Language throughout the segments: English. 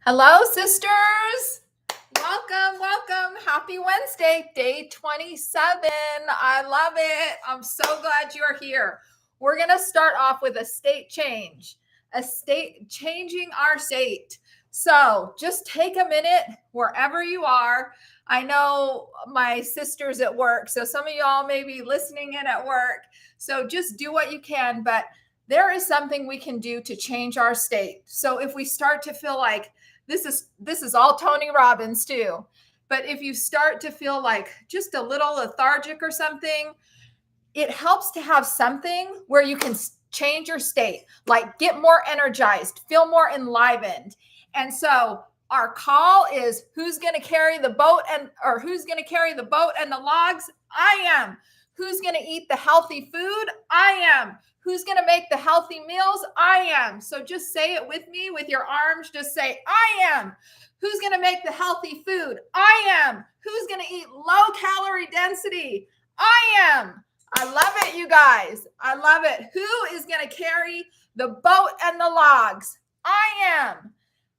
Hello, sisters. Welcome, welcome. Happy Wednesday, day 27. I love it. I'm so glad you're here. We're going to start off with a state change, changing our state. So just take a minute wherever you are. I know my sister's at work, so some of y'all may be listening in at work. So just do what you can, but there is something we can do to change our state. So if we start to feel like this is all Tony Robbins too, but if you start to feel like just a little lethargic or something, it helps to have something where you can change your state, like get more energized, feel more enlivened. And so our call is, who's going to carry the boat and the logs? I am. Who's going to eat the healthy food? I am. Who's going to make the healthy meals? I am. So just say it with me with your arms. Just say, I am. Who's going to make the healthy food? I am. Who's going to eat low calorie density? I am. I love it, you guys. I love it. Who is going to carry the boat and the logs? I am.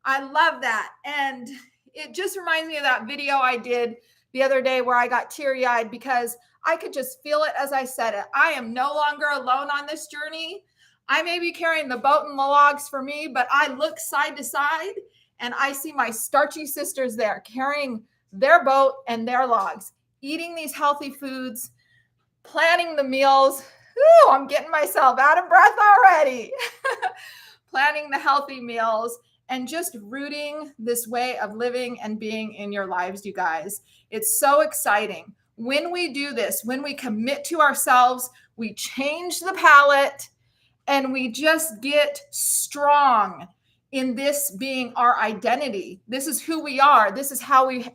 I love that. And it just reminds me of that video I did the other day where I got teary-eyed because I could just feel it as I said it. I am no longer alone on this journey. I may be carrying the boat and the logs for me, but I look side to side and I see my starchy sisters there carrying their boat and their logs, eating these healthy foods, planning the meals. Ooh, I'm getting myself out of breath already. Planning the healthy meals and just rooting this way of living and being in your lives, you guys. It's so exciting. When we do this, when we commit to ourselves, we change the palette and we just get strong in this being our identity. This is who we are. This is how we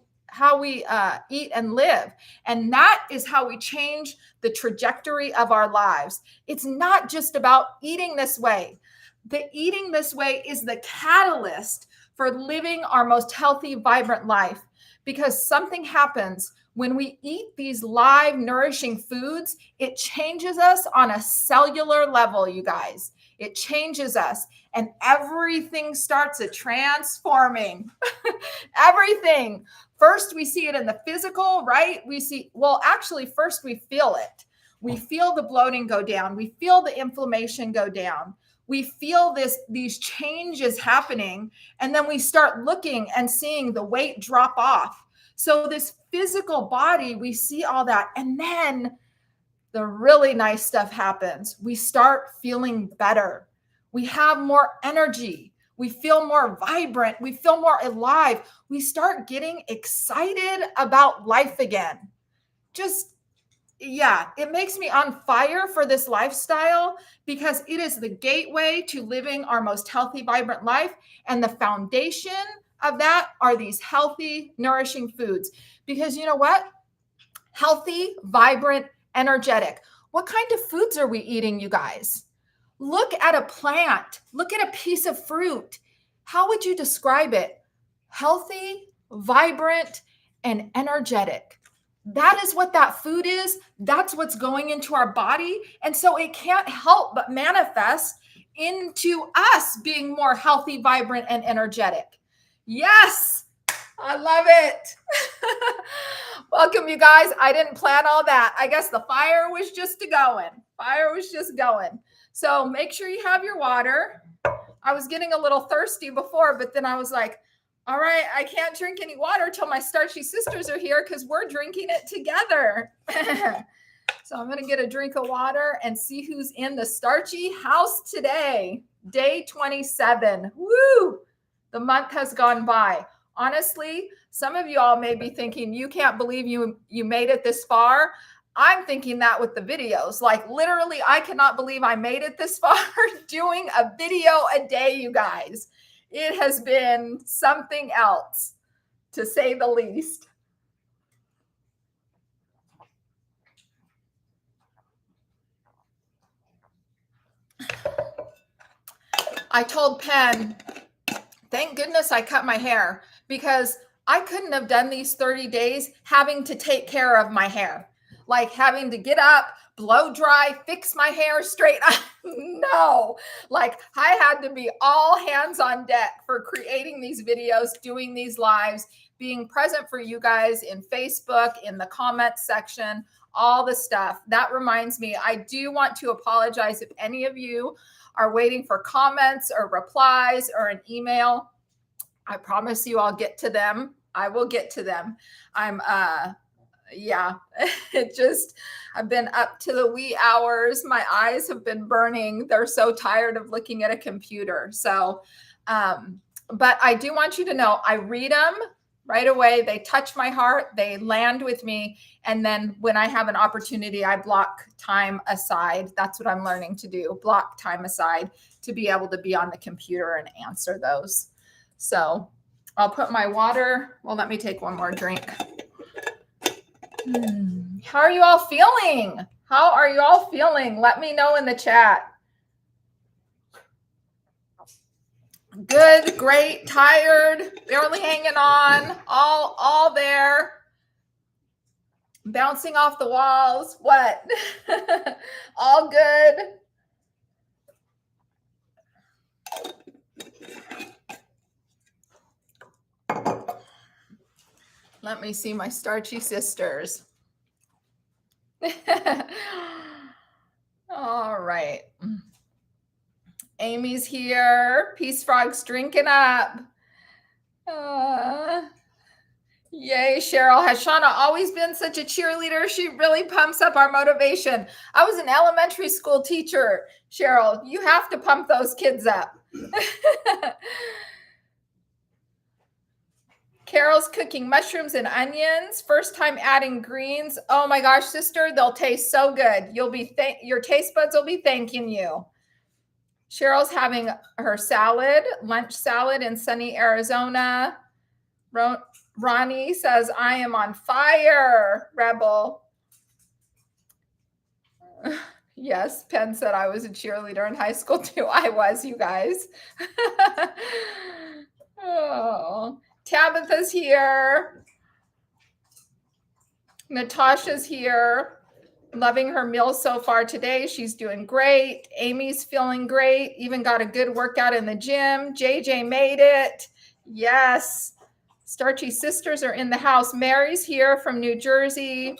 eat and live. And that is how we change the trajectory of our lives. It's not just about eating this way. The eating this way is the catalyst for living our most healthy, vibrant life, because something happens when we eat these live, nourishing foods. It changes us on a cellular level, you guys. It changes us and everything starts transforming. Everything. First, we see it in the physical, right? First we feel it. We feel the bloating go down. We feel the inflammation go down. We feel these changes happening, and then we start looking and seeing the weight drop off. So this physical body, we see all that, and then the really nice stuff happens. We start feeling better. We have more energy. We feel more vibrant. We feel more alive. We start getting excited about life again. It makes me on fire for this lifestyle because it is the gateway to living our most healthy, vibrant life. And the foundation of that are these healthy, nourishing foods. Because you know what? Healthy, vibrant, energetic. What kind of foods are we eating, you guys? Look at a plant. Look at a piece of fruit. How would you describe it? Healthy, vibrant, and energetic. That is what that food is. That's what's going into our body. And so it can't help but manifest into us being more healthy, vibrant, and energetic. Yes, I love it. Welcome, you guys. I didn't plan all that. I guess the fire was just going. So make sure you have your water. I was getting a little thirsty before, but then I was like, all right, I can't drink any water till my starchy sisters are here because we're drinking it together. So I'm going to get a drink of water and see who's in the starchy house today. Day 27. Woo! The month has gone by. Honestly, some of you all may be thinking, you can't believe you made it this far. I'm thinking that with the videos. Like literally, I cannot believe I made it this far doing a video a day, you guys. It has been something else, to say the least. I told Penn, thank goodness I cut my hair, because I couldn't have done these 30 days having to take care of my hair. Like having to get up, blow dry, fix my hair straight. No, like I had to be all hands on deck for creating these videos, doing these lives, being present for you guys in Facebook, in the comment section, all the stuff. That reminds me, I do want to apologize if any of you are waiting for comments or replies or an email. I promise you I'll get to them. I will get to them. Yeah, I've been up to the wee hours. My eyes have been burning. They're so tired of looking at a computer. So, but I do want you to know, I read them right away. They touch my heart. They land with me. And then when I have an opportunity, I block time aside. That's what I'm learning to do. Block time aside to be able to be on the computer and answer those. So I'll put my water. Well, let me take one more drink. How are you all feeling? How are you all feeling? Let me know in the chat. Good, great, tired, barely hanging on, all there. Bouncing off the walls. What? All good. Let me see my starchy sisters. All right. Amy's here. Peace Frog's drinking up. Yay, Cheryl. Has Shauna always been such a cheerleader? She really pumps up our motivation. I was an elementary school teacher, Cheryl. You have to pump those kids up. Carol's cooking mushrooms and onions. First time adding greens. Oh my gosh, sister, they'll taste so good. You'll be your taste buds will be thanking you. Cheryl's having her salad, lunch salad in sunny Arizona. Ronnie says, I am on fire, Rebel. Yes, Penn said I was a cheerleader in high school too. I was, you guys. Oh. Tabitha's here. Natasha's here. Loving her meal so far today. She's doing great. Amy's feeling great. Even got a good workout in the gym. JJ made it. Yes. Starchy sisters are in the house. Mary's here from New Jersey.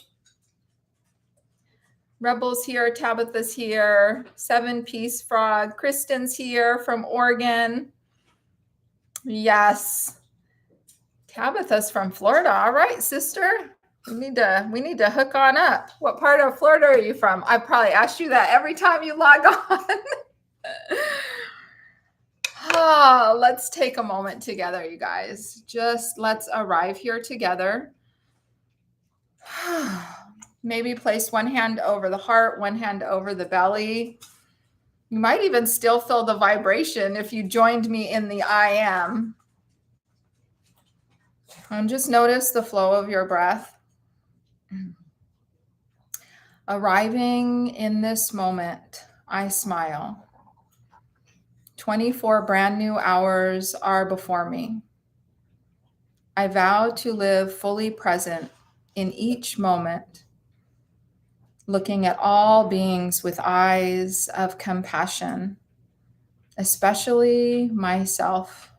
Rebel's here. Tabitha's here. 7-piece frog. Kristen's here from Oregon. Yes. Tabitha's from Florida. All right, sister. We need to hook on up. What part of Florida are you from? I probably asked you that every time you log on. Oh, let's take a moment together, you guys. Just let's arrive here together. Maybe place one hand over the heart, one hand over the belly. You might even still feel the vibration if you joined me in the I am. And just notice the flow of your breath. Arriving in this moment, I smile. 24 brand new hours are before me. I vow to live fully present in each moment, looking at all beings with eyes of compassion, especially myself.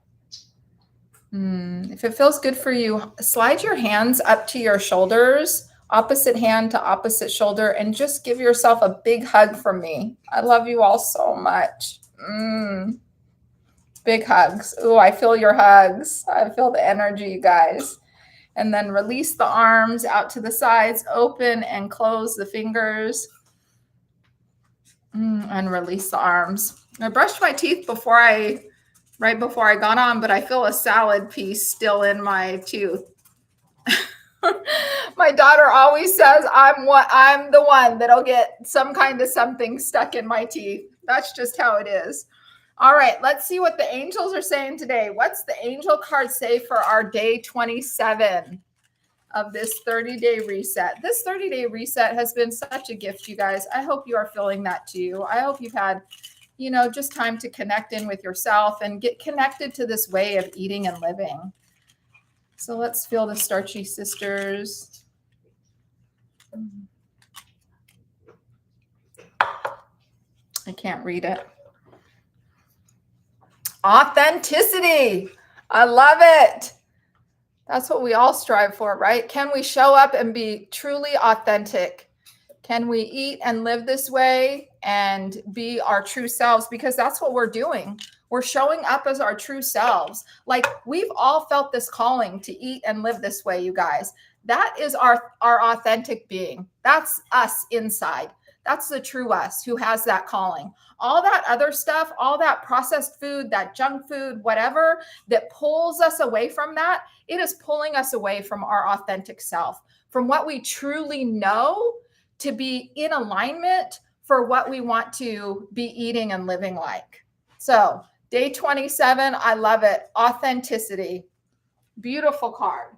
If it feels good for you, slide your hands up to your shoulders, opposite hand to opposite shoulder, and just give yourself a big hug from me. I love you all so much. Big hugs. Ooh, I feel your hugs. I feel the energy, you guys. And then release the arms out to the sides, open and close the fingers. And release the arms. I brushed my teeth right before I got on, but I feel a salad piece still in my tooth. My daughter always says I'm the one that'll get some kind of something stuck in my teeth. That's just how it is. All right, let's see what the angels are saying today. What's the angel card say for our day 27 of this 30-day reset? This 30-day reset has been such a gift, you guys. I hope you are feeling that too. I hope you've had, just time to connect in with yourself and get connected to this way of eating and living. So let's feel the starchy sisters. I can't read it. Authenticity. I love it. That's what we all strive for, right? Can we show up and be truly authentic? Can we eat and live this way and be our true selves? Because that's what we're doing. We're showing up as our true selves. Like, we've all felt this calling to eat and live this way, you guys. That is our authentic being. That's us inside. That's the true us who has that calling. All that other stuff, all that processed food, that junk food, whatever that pulls us away from that, it is pulling us away from our authentic self, from what we truly know, to be in alignment for what we want to be eating and living like. So day 27, I love it. Authenticity. Beautiful card.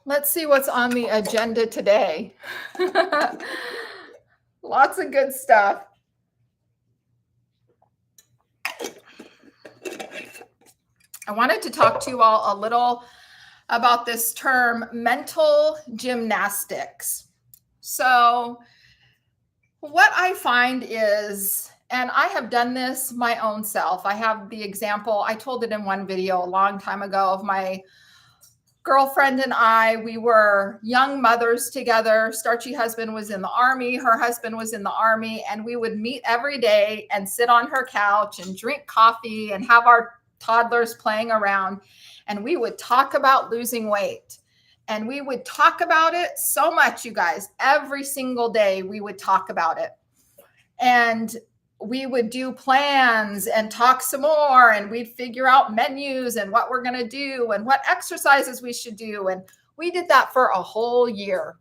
Let's see what's on the agenda today. Lots of good stuff. I wanted to talk to you all a little about this term, mental gymnastics. So what I find is, and I have done this my own self. I have the example, I told it in one video a long time ago, of my girlfriend and I. We were young mothers together. Starchy husband was in the Army. Her husband was in the Army. And we would meet every day and sit on her couch and drink coffee and have our toddlers playing around. And we would talk about losing weight. And we would talk about it so much, you guys. Every single day we would talk about it. And we would do plans and talk some more, and we'd figure out menus and what we're going to do and what exercises we should do. And we did that for a whole year.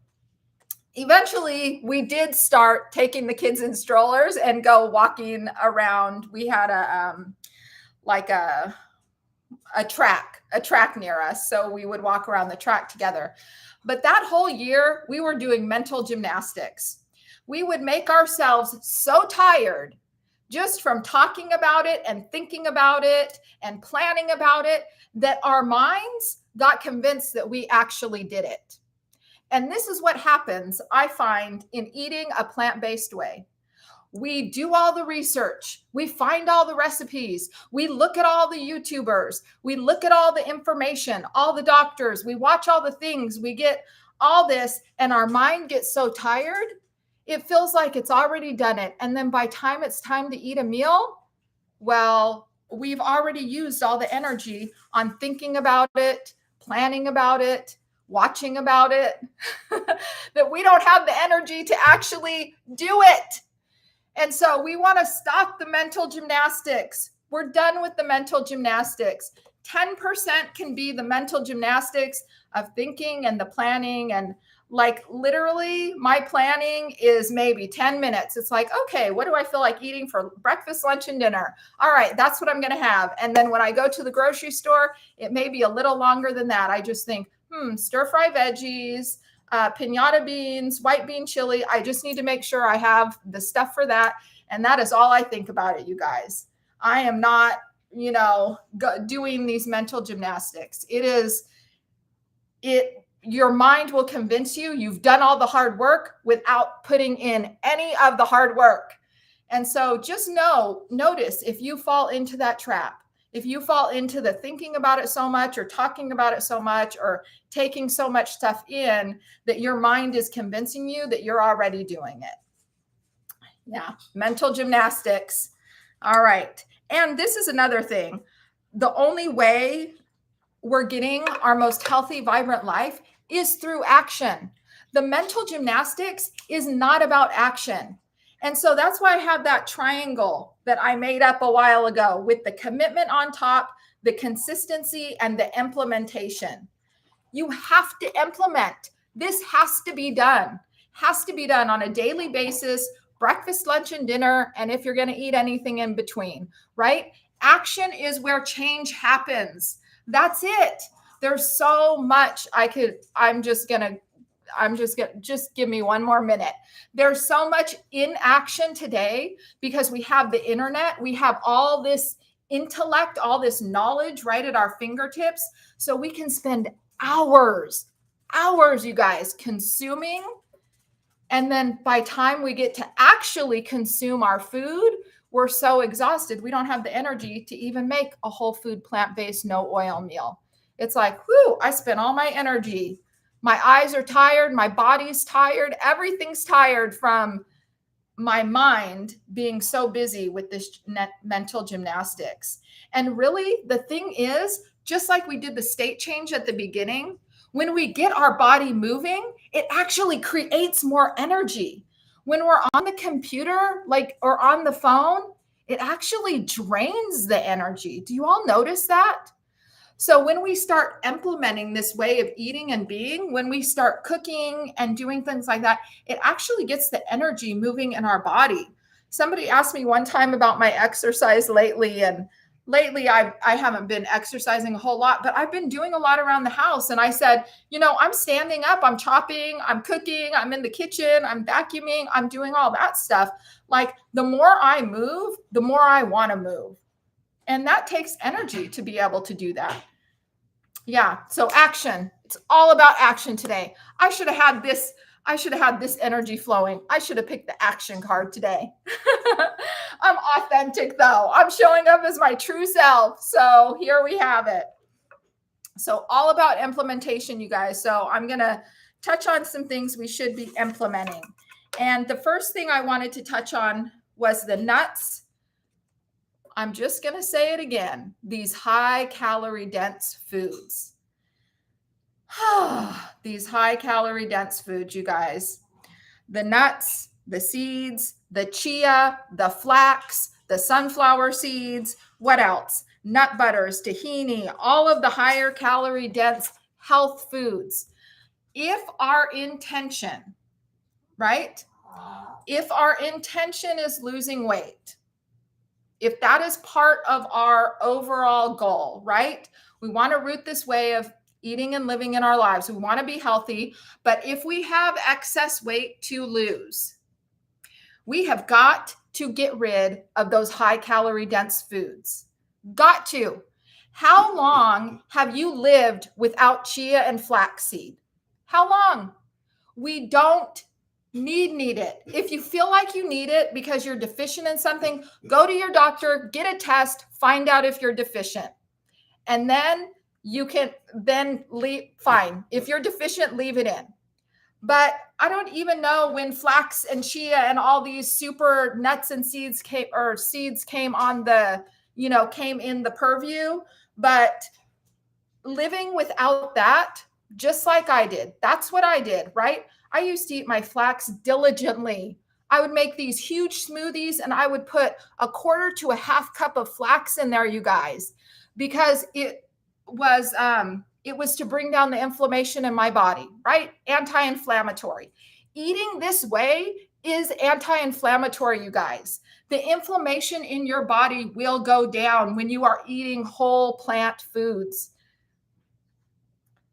Eventually, we did start taking the kids in strollers and go walking around. We had a track near us. So we would walk around the track together. But that whole year, we were doing mental gymnastics. We would make ourselves so tired just from talking about it and thinking about it and planning about it, that our minds got convinced that we actually did it. And this is what happens, I find, in eating a plant-based way. We do all the research. We find all the recipes. We look at all the YouTubers. We look at all the information, all the doctors. We watch all the things. We get all this, and our mind gets so tired, it feels like it's already done it. And then by time it's time to eat a meal, well, we've already used all the energy on thinking about it, planning about it, watching about it, that we don't have the energy to actually do it. And so we want to stop the mental gymnastics. We're done with the mental gymnastics. 10% can be the mental gymnastics of thinking and the planning. And like, literally, my planning is maybe 10 minutes. It's like, okay, what do I feel like eating for breakfast, lunch, and dinner? All right, that's what I'm going to have. And then when I go to the grocery store, it may be a little longer than that. I just think, stir fry veggies, piñata beans, white bean chili. I just need to make sure I have the stuff for that. And that is all I think about it, you guys. I am not, doing these mental gymnastics. Your mind will convince you you've done all the hard work without putting in any of the hard work. And so just notice if you fall into that trap, if you fall into the thinking about it so much or talking about it so much or taking so much stuff in, that your mind is convincing you that you're already doing it. Yeah, mental gymnastics. All right. And this is another thing. The only way we're getting our most healthy, vibrant life is through action. The mental gymnastics is not about action. And so that's why I have that triangle that I made up a while ago with the commitment on top, the consistency, and the implementation. You have to implement. This has to be done on a daily basis, breakfast, lunch, and dinner. And if you're going to eat anything in between, right? Action is where change happens. That's it. There's so much just give me one more minute. There's so much in action today because we have the internet. We have all this intellect, all this knowledge right at our fingertips. So we can spend hours, you guys, consuming And then by the time we get to actually consume our food, we're so exhausted, we don't have the energy to even make a whole food, plant-based, no oil meal. It's like, whew, I spent all my energy. My eyes are tired. My body's tired. Everything's tired from my mind being so busy with this mental gymnastics. And really, the thing is, just like we did the state change at the beginning, when we get our body moving, it actually creates more energy. When we're on the computer, like, or on the phone, it actually drains the energy. Do you all notice that? So when we start implementing this way of eating and being, when we start cooking and doing things like that, it actually gets the energy moving in our body. Somebody asked me one time about my exercise lately, and lately I haven't been exercising a whole lot, but I've been doing a lot around the house. And I said, I'm standing up, I'm chopping, I'm cooking, I'm in the kitchen, I'm vacuuming, I'm doing all that stuff. Like, the more I move, the more I want to move. And that takes energy to be able to do that. Yeah. So action. It's all about action today. I should have had this energy flowing. I should have picked the action card today. I'm authentic though. I'm showing up as my true self. So here we have it. So all about implementation, you guys. So I'm going to touch on some things we should be implementing. And the first thing I wanted to touch on was the nuts. I'm just going to say it again. These high calorie dense foods. These high calorie dense foods, you guys. The nuts, the seeds, the chia, the flax, the sunflower seeds. What else? Nut butters, tahini, all of the higher calorie dense health foods. If our intention, right? If our intention is losing weight, if that is part of our overall goal, right? We want to root this way of eating and living in our lives. We want to be healthy. But if we have excess weight to lose, we have got to get rid of those high calorie dense foods. Got to. How long have you lived without chia and flaxseed? How long? We don't need it. If you feel like you need it because you're deficient in something, go to your doctor, get a test, find out if you're deficient. And then you can leave, fine. If you're deficient, leave it in. But I don't even know when flax and chia and all these super nuts and seeds came on the, came in the purview. But living without that, just like I did, that's what I did, right? I used to eat my flax diligently. I would make these huge smoothies and I would put a quarter to a half cup of flax in there, you guys, because it was to bring down the inflammation in my body, right? Anti-inflammatory. Eating this way is anti-inflammatory, you guys. The inflammation in your body will go down when you are eating whole plant foods.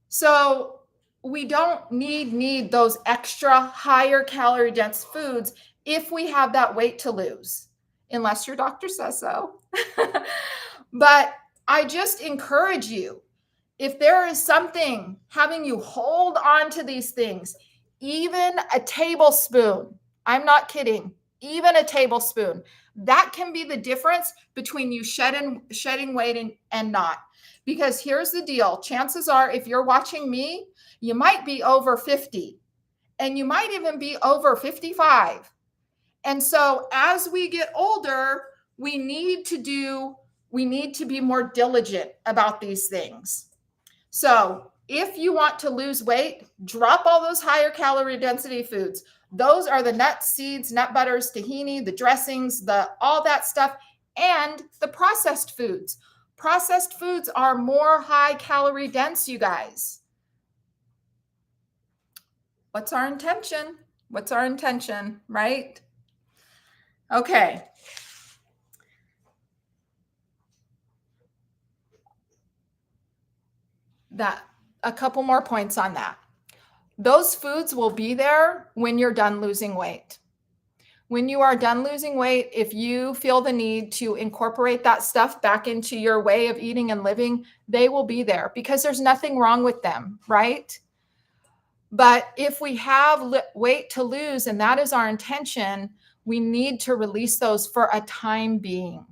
So we don't need those extra higher calorie dense foods if we have that weight to lose, unless your doctor says so. But I just encourage you, if there is something having you hold on to these things, even a tablespoon, I'm not kidding, even a tablespoon, that can be the difference between you shedding weight and not. Because here's the deal. Chances are, if you're watching me, you might be over 50 and you might even be over 55. And so as we get older, we need to be more diligent about these things. So if you want to lose weight, drop all those higher calorie density foods. Those are the nuts, seeds, nut butters, tahini, the dressings, all that stuff, and the processed foods. Processed foods are more high calorie dense, you guys. What's our intention? What's our intention, right? Okay. A couple more points on that. Those foods will be there when you're done losing weight. When you are done losing weight, if you feel the need to incorporate that stuff back into your way of eating and living, they will be there because there's nothing wrong with them, right? But if we have weight to lose, and that is our intention, we need to release those for a time being.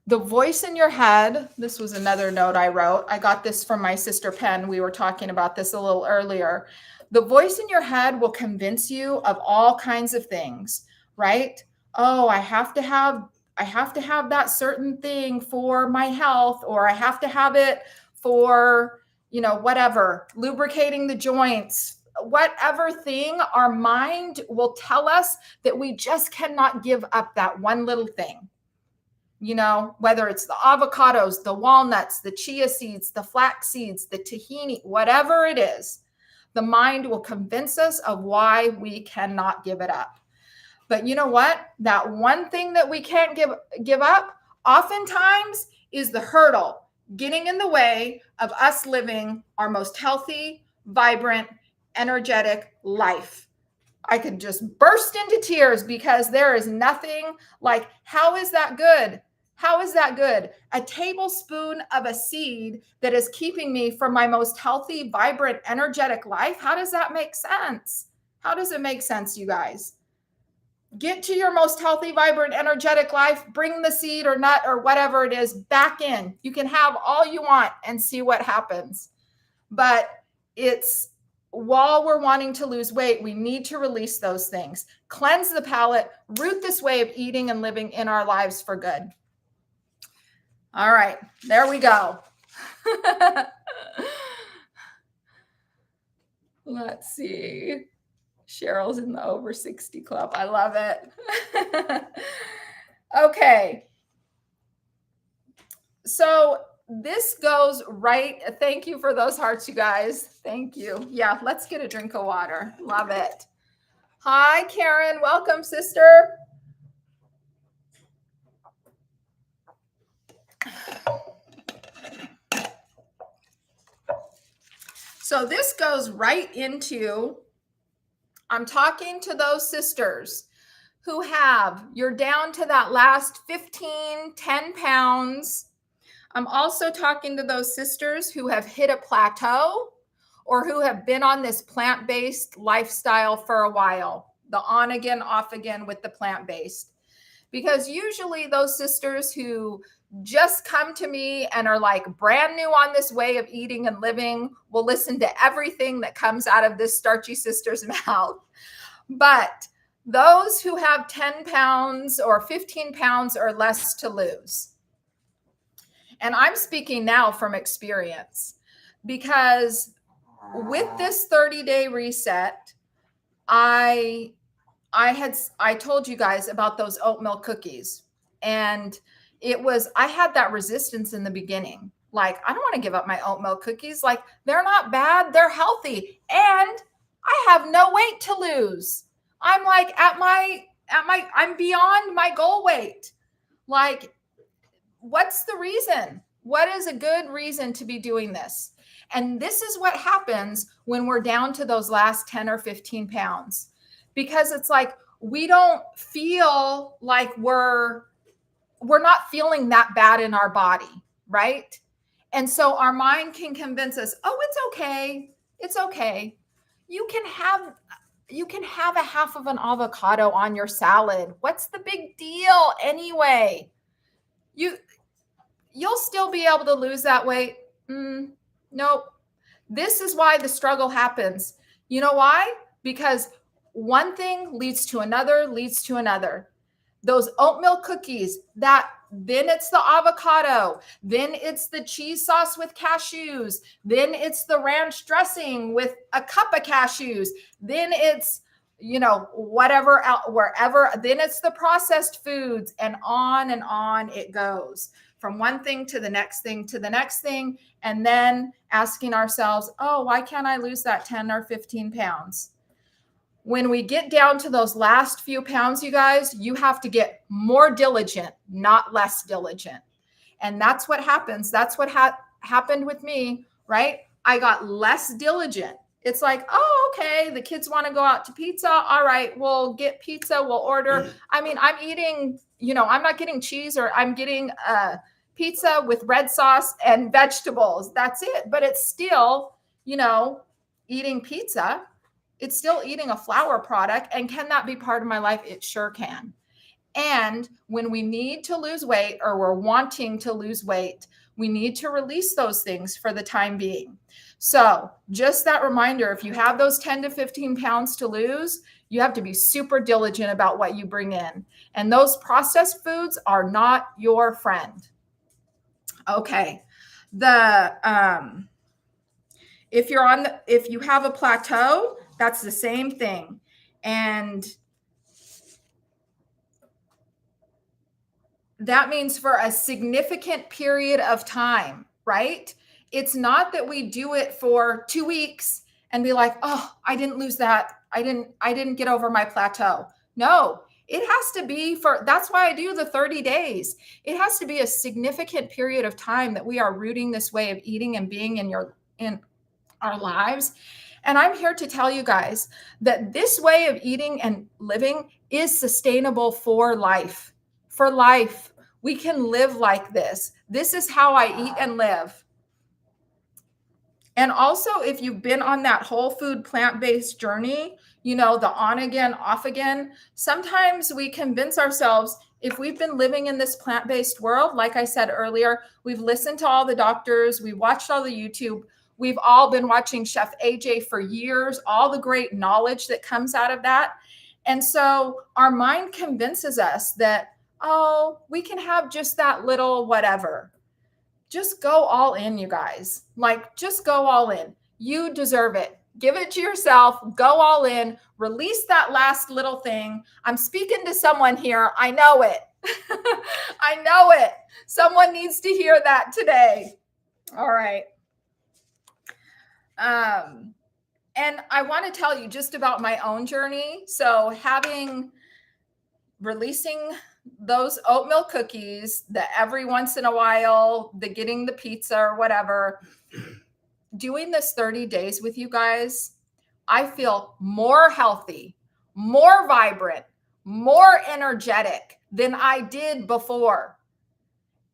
The voice in your head, this was another note I wrote. I got this from my sister Pen. We were talking about this a little earlier. The voice in your head will convince you of all kinds of things, right? Oh, I have to have that certain thing for my health, or I have to have it for, whatever, lubricating the joints, whatever thing. Our mind will tell us that we just cannot give up that one little thing. Whether it's the avocados, the walnuts, the chia seeds, the flax seeds, the tahini, whatever it is, the mind will convince us of why we cannot give it up. But you know what? That one thing that we can't give up oftentimes is the hurdle getting in the way of us living our most healthy, vibrant, energetic life. I could just burst into tears because there is nothing like, how is that good? How is that good? A tablespoon of a seed that is keeping me from my most healthy, vibrant, energetic life. How does that make sense? How does it make sense, you guys? Get to your most healthy, vibrant, energetic life. Bring the seed or nut or whatever it is back in. You can have all you want and see what happens. But it's while we're wanting to lose weight, we need to release those things. Cleanse the palate, root this way of eating and living in our lives for good. All right, there we go. Let's see. Cheryl's in the over 60 club. I love it. Okay. So this goes right. Thank you for those hearts, you guys. Thank you. Yeah, let's get a drink of water. Love it. Hi, Karen. Welcome, sister. So this goes right into, I'm talking to those sisters who you're down to that last 15, 10 pounds. I'm also talking to those sisters who have hit a plateau or who have been on this plant-based lifestyle for a while, the on again, off again with the plant-based. Because usually those sisters who just come to me and are like brand new on this way of eating and living will listen to everything that comes out of this starchy sister's mouth. But those who have 10 pounds or 15 pounds or less to lose, and I'm speaking now from experience, because with this 30-day reset, I told you guys about those oat milk cookies. And I had that resistance in the beginning. Like, I don't want to give up my oat milk cookies. Like, they're not bad. They're healthy. And I have no weight to lose. I'm like I'm beyond my goal weight. Like, what's the reason? What is a good reason to be doing this? And this is what happens when we're down to those last 10 or 15 pounds. Because it's like, we don't feel like we're not feeling that bad in our body, right? And so our mind can convince us, oh, it's okay. It's okay. You can have a half of an avocado on your salad. What's the big deal anyway? You'll still be able to lose that weight. Nope. This is why the struggle happens. You know why? Because one thing leads to another, leads to another. Those oat milk cookies, then it's the avocado, then it's the cheese sauce with cashews, then it's the ranch dressing with a cup of cashews, then it's, whatever, wherever, then it's the processed foods, and on it goes. From one thing to the next thing to the next thing, and then asking ourselves, oh, why can't I lose that 10 or 15 pounds? When we get down to those last few pounds, you guys, you have to get more diligent, not less diligent. And that's what happens. That's what happened with me, right? I got less diligent. It's like, oh, okay, the kids want to go out to pizza. All right, we'll get pizza. We'll order. I mean, I'm eating, I'm not getting cheese, or I'm getting pizza with red sauce and vegetables. That's it. But it's still, eating pizza. It's still eating a flour product. And can that be part of my life? It sure can. And when we need to lose weight or we're wanting to lose weight, we need to release those things for the time being. So just that reminder, if you have those 10 to 15 pounds to lose, you have to be super diligent about what you bring in. And those processed foods are not your friend. Okay. If you have a plateau, that's the same thing. And that means for a significant period of time, right? It's not that we do it for 2 weeks and be like, oh, I didn't lose that. I didn't get over my plateau. No, it has to be that's why I do the 30 days. It has to be a significant period of time that we are rooting this way of eating and being in our lives. And I'm here to tell you guys that this way of eating and living is sustainable for life. For life, we can live like this. This is how I eat and live. And also, if you've been on that whole food plant-based journey, the on again, off again, sometimes we convince ourselves, if we've been living in this plant-based world, like I said earlier, we've listened to all the doctors, we've watched all the YouTube, we've all been watching Chef AJ for years, all the great knowledge that comes out of that. And so our mind convinces us that, oh, we can have just that little whatever. Just go all in, you guys. Just go all in. You deserve it. Give it to yourself. Go all in. Release that last little thing. I'm speaking to someone here. I know it. I know it. Someone needs to hear that today. All right. And I want to tell you just about my own journey. So releasing those oatmeal cookies, the every once in a while, the getting the pizza or whatever, doing this 30 days with you guys, I feel more healthy, more vibrant, more energetic than I did before.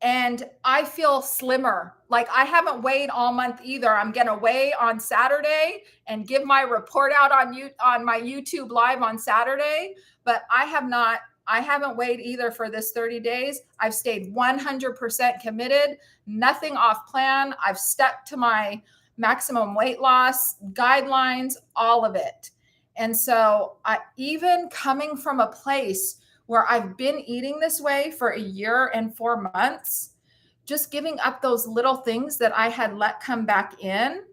And I feel slimmer. I haven't weighed all month either. I'm going to weigh on Saturday and give my report out on my YouTube live on Saturday. But I haven't weighed either for this 30 days. I've stayed 100% committed, nothing off plan. I've stuck to my maximum weight loss guidelines, all of it. And so even coming from a place where I've been eating this way for a year and 4 months, just giving up those little things that I had let come back in,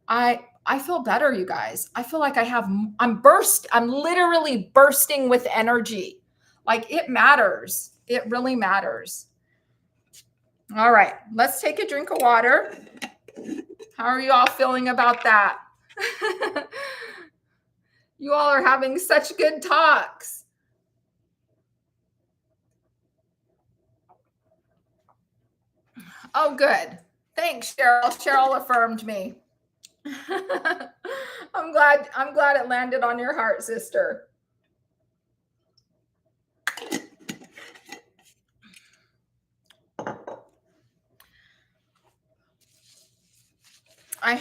I feel better, you guys. I feel like I'm literally bursting with energy. It matters. It really matters. All right, let's take a drink of water. How are you all feeling about that? You all are having such good talks. Oh, good. Thanks, Cheryl. Cheryl affirmed me. I'm glad it landed on your heart, sister. I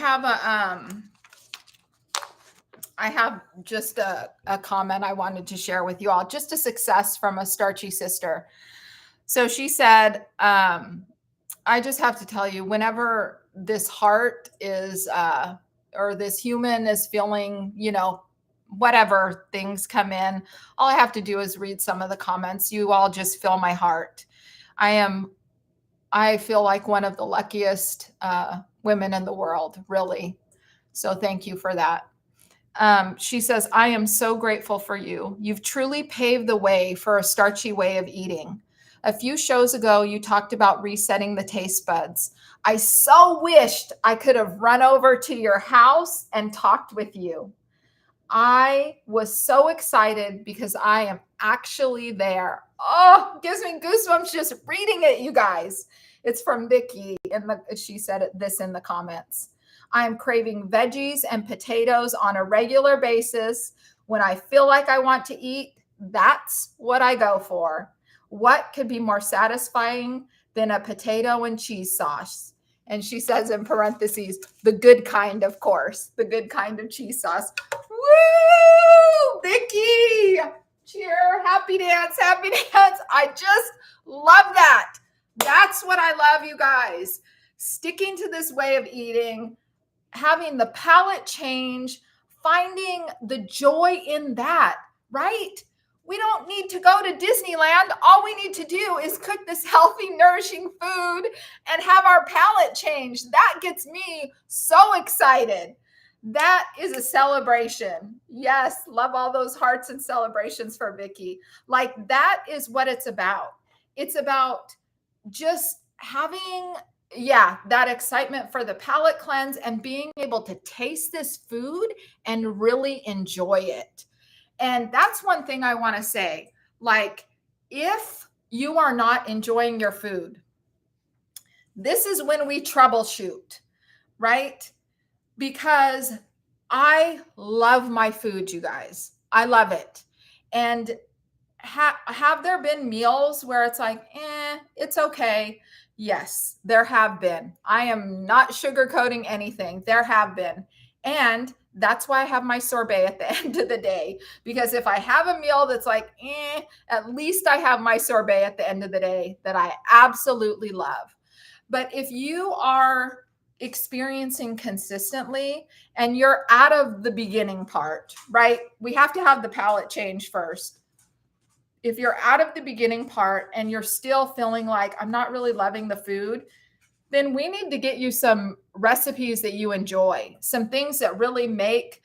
have just a comment I wanted to share with you all, just a success from a starchy sister. So she said, I just have to tell you, whenever this heart is, or this human is feeling, whatever things come in, all I have to do is read some of the comments. You all just fill my heart. I feel like one of the luckiest women in the world, really. So thank you for that. She says, I am so grateful for you. You've truly paved the way for a starchy way of eating. A few shows ago, you talked about resetting the taste buds. I so wished I could have run over to your house and talked with you. I was so excited because I am actually there. Oh, gives me goosebumps just reading it, you guys. It's from Vicky, she said this in the comments. I am craving veggies and potatoes on a regular basis. When I feel like I want to eat, that's what I go for. What could be more satisfying than a potato and cheese sauce. And she says in parentheses, the good kind, of course, the good kind of cheese sauce. Woo! Vicky! Cheer, happy dance, happy dance. I just love that. That's what I love, you guys. Sticking to this way of eating, having the palate change, finding the joy in that, right? We don't need to go to Disneyland. All we need to do is cook this healthy, nourishing food and have our palate change. That gets me so excited. That is a celebration. Yes, love all those hearts and celebrations for Vicky. Like, that is what it's about. It's about just having, that excitement for the palate cleanse and being able to taste this food and really enjoy it. And that's one thing I want to say. Like, if you are not enjoying your food, this is when we troubleshoot, right? Because I love my food, you guys. I love it. And have there been meals where it's like, it's okay? Yes, there have been. I am not sugarcoating anything. There have been. And that's why I have my sorbet at the end of the day. Because if I have a meal that's like, at least I have my sorbet at the end of the day that I absolutely love. But if you are experiencing consistently and you're out of the beginning part, right? We have to have the palate change first. If you're out of the beginning part and you're still feeling like I'm not really loving the food, then we need to get you some recipes that you enjoy, some things that really make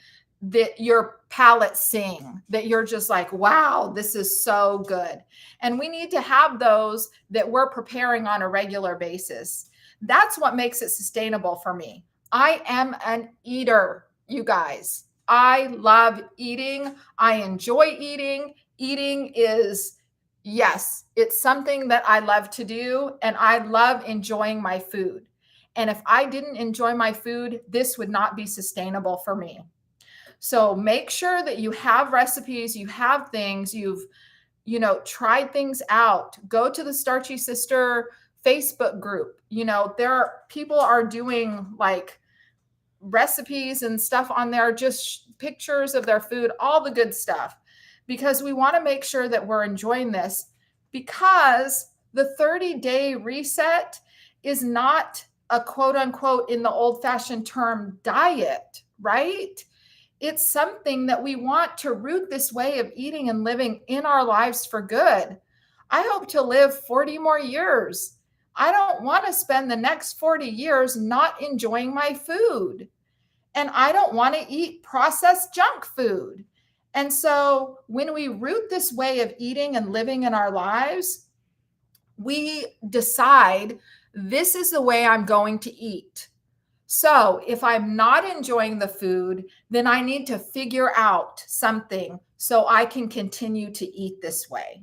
your palate sing, that you're just like, wow, this is so good. And we need to have those that we're preparing on a regular basis. That's what makes it sustainable for me. I am an eater, you guys. I love eating. I enjoy eating. Eating is, yes, it's something that I love to do, and I love enjoying my food. And if I didn't enjoy my food, this would not be sustainable for me. So make sure that you have recipes, you have things, you've, tried things out. Go to the Starchy Sister Facebook group. People are doing like recipes and stuff on there, just pictures of their food, all the good stuff, because we want to make sure that we're enjoying this, because the 30-day reset is not a quote unquote, in the old fashioned term, diet, right? It's something that we want to root this way of eating and living in our lives for good. I hope to live 40 more years. I don't want to spend the next 40 years not enjoying my food. And I don't want to eat processed junk food. And so when we root this way of eating and living in our lives, we decide this is the way I'm going to eat. So if I'm not enjoying the food, then I need to figure out something so I can continue to eat this way,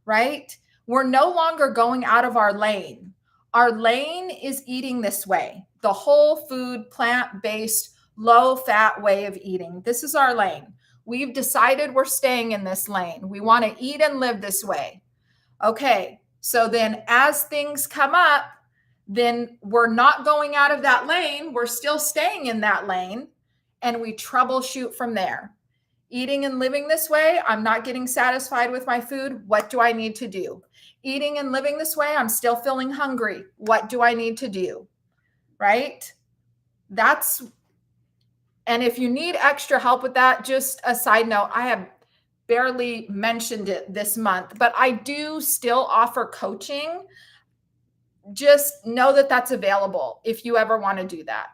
right? We're no longer going out of our lane. Our lane is eating this way, the whole food, plant-based, low-fat way of eating. This is our lane. We've decided we're staying in this lane. We want to eat and live this way. Okay, so then as things come up, then we're not going out of that lane. We're still staying in that lane, and we troubleshoot from there. Eating and living this way, I'm not getting satisfied with my food. What do I need to do? Eating and living this way, I'm still feeling hungry. What do I need to do? Right? And if you need extra help with that, just a side note, I have barely mentioned it this month, but I do still offer coaching. Just know that that's available if you ever want to do that.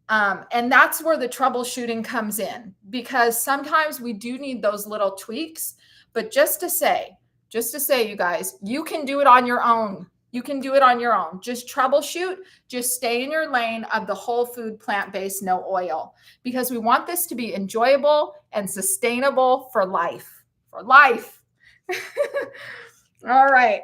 And that's where the troubleshooting comes in, because sometimes we do need those little tweaks. But just to say, you guys, you can do it on your own. You can do it on your own. Just troubleshoot. Just stay in your lane of the whole food, plant-based, no oil, because we want this to be enjoyable and sustainable for life. For life. All right.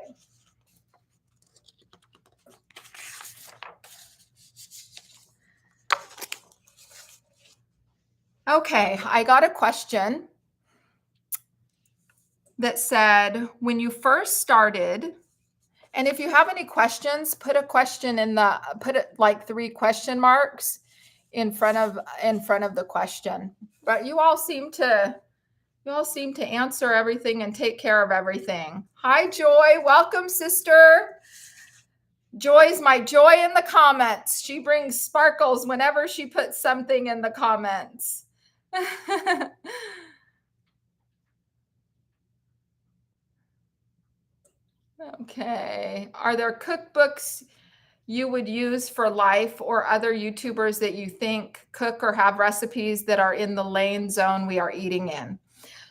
Okay, I got a question that said, when you first started And if you have any questions, put a question put it like 3 question marks in front of the question. But you all seem to answer everything and take care of everything. Hi, Joy. Welcome, sister. Joy's my joy in the comments. She brings sparkles whenever she puts something in the comments. Okay. Are there cookbooks you would use for life or other YouTubers that you think cook or have recipes that are in the lane zone we are eating in?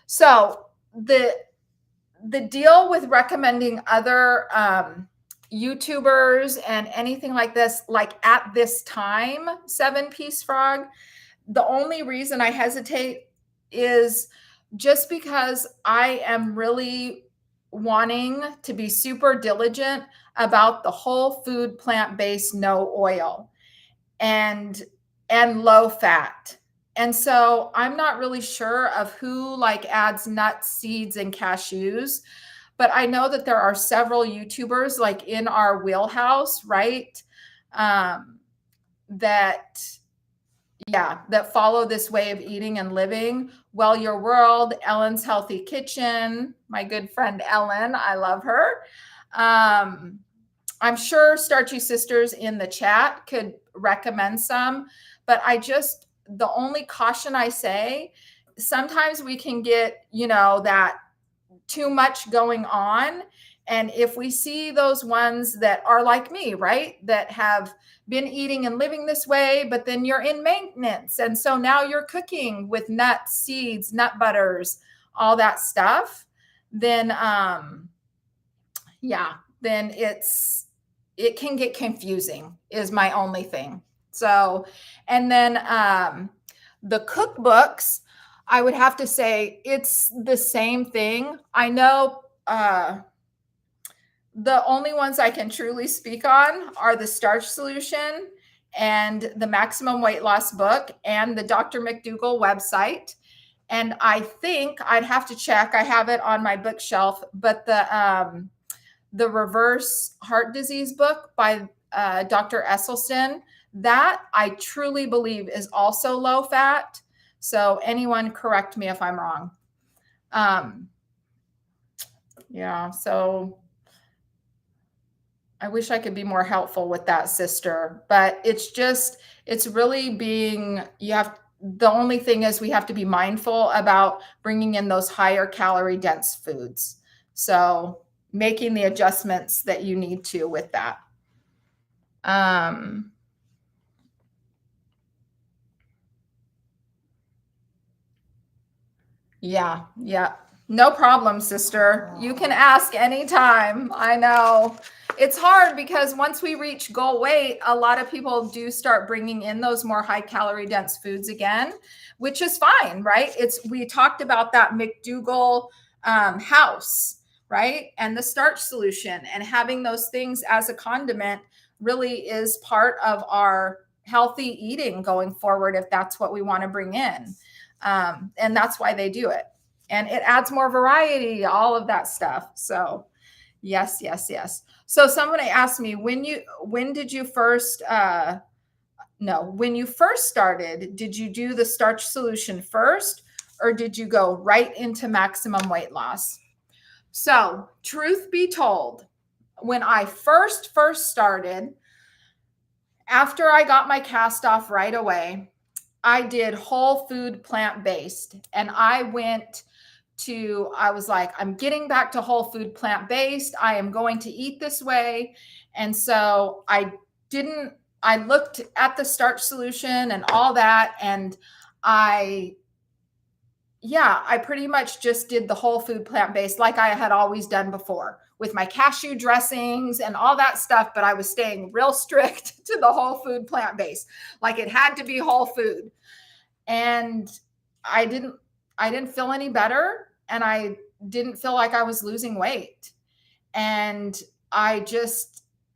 So the deal with recommending other YouTubers and anything like this, like at this time, 7-Piece Frog, the only reason I hesitate is just because I am really wanting to be super diligent about the whole food, plant-based, no oil and low fat. And so I'm not really sure of who like adds nuts, seeds, and cashews, but I know that there are several YouTubers like in our wheelhouse, right? That follow this way of eating and living. Well Your World, Ellen's Healthy Kitchen, my good friend Ellen, I love her. I'm sure Starchy Sisters in the chat could recommend some, but the only caution I say, sometimes we can get, that too much going on. And if we see those ones that are like me, right, that have been eating and living this way, but then you're in maintenance. And so now you're cooking with nuts, seeds, nut butters, all that stuff, then, then it can get confusing is my only thing. So, and then the cookbooks, I would have to say it's the same thing. I know the only ones I can truly speak on are the Starch Solution and the Maximum Weight Loss book and the Dr. McDougall website. And I think I'd have to check. I have it on my bookshelf, but the Reverse Heart Disease book by Dr. Esselstyn, that I truly believe is also low fat. So anyone correct me if I'm wrong. So I wish I could be more helpful with that, sister, but it's really the only thing is we have to be mindful about bringing in those higher calorie dense foods. So making the adjustments that you need to with that. Yeah. No problem, sister. You can ask anytime. I know. It's hard because once we reach goal weight, a lot of people do start bringing in those more high calorie dense foods again, which is fine, right? We talked about that McDougall house, right? And the Starch Solution, and having those things as a condiment really is part of our healthy eating going forward if that's what we want to bring in. And that's why they do it. And it adds more variety, all of that stuff. So yes. So somebody asked me, when you first started, did you do the Starch Solution first, or did you go right into maximum weight loss? So truth be told, when I first started, after I got my cast off right away, I did whole food plant-based, and I was like, I'm getting back to whole food plant-based. I am going to eat this way. And so I looked at the Starch Solution and all that. And I pretty much just did the whole food plant-based like I had always done before with my cashew dressings and all that stuff. But I was staying real strict to the whole food plant-based, like it had to be whole food. And I didn't feel any better, and I didn't feel like I was losing weight. And